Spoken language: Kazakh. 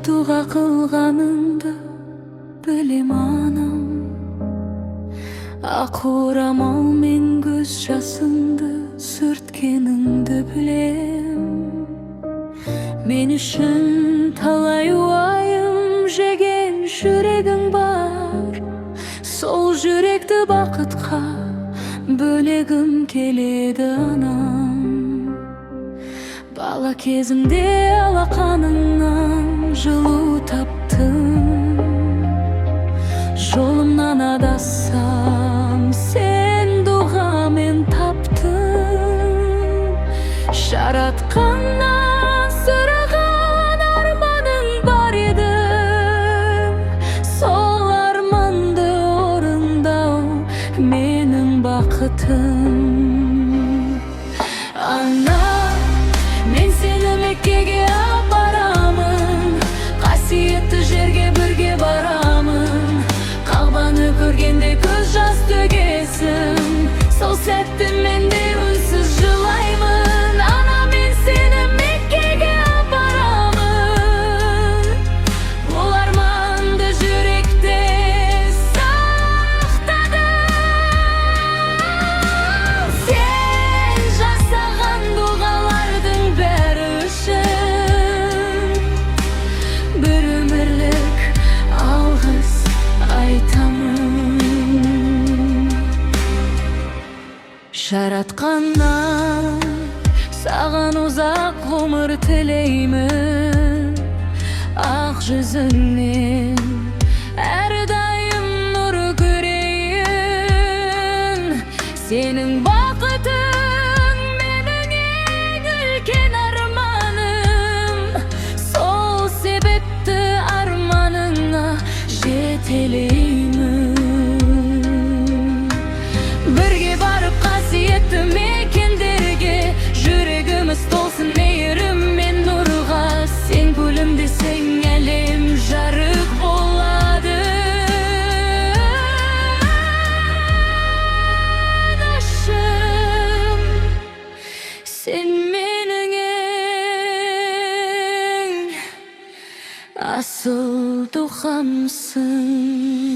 дуга кылганыңды билем анам. Ак орамал мен көз жасыңды сүрткеніңді білем. Мен үшін талай уайым жеген жүрегің бар. Сол жүректі бақытқа бөлегім келеді анам. Бала кезімде алақаныңнан жылу таптым. Жолымнан адассам сен дұғамен таптың. Жаратқаннан сұраған арманың бар еді. Сол арманды орындау менің бақытым. Ана, мен сені Меккеге апарамын. Қасиетті жерге бірге барамын. Кағбаны көргенде көз жас төгесің. Сол сәтті мен де үнсіз жылаймын. Ана, мен сені Меккеге апарамын. Бұл арманды жүректе сақтадым. Сен жасаған дұғалардың бәрі үшін бір өмірлік алғыс айтамын. Жаратқаннан саған ұзақ ғұмыр тілеймін. Ақ жүзіңнен әрдайым нұр көрейін. Сенің бақытың менің ең үлкен арманым. Сол себепті арманыңа жетелеймін. Бірге барып қасиетті мекендерге, жүрегіміз толсын мейірім мен нұрға. Сен күлімдесең әлем жарық болады. Анашым, сен менің ең асыл дұғамсың.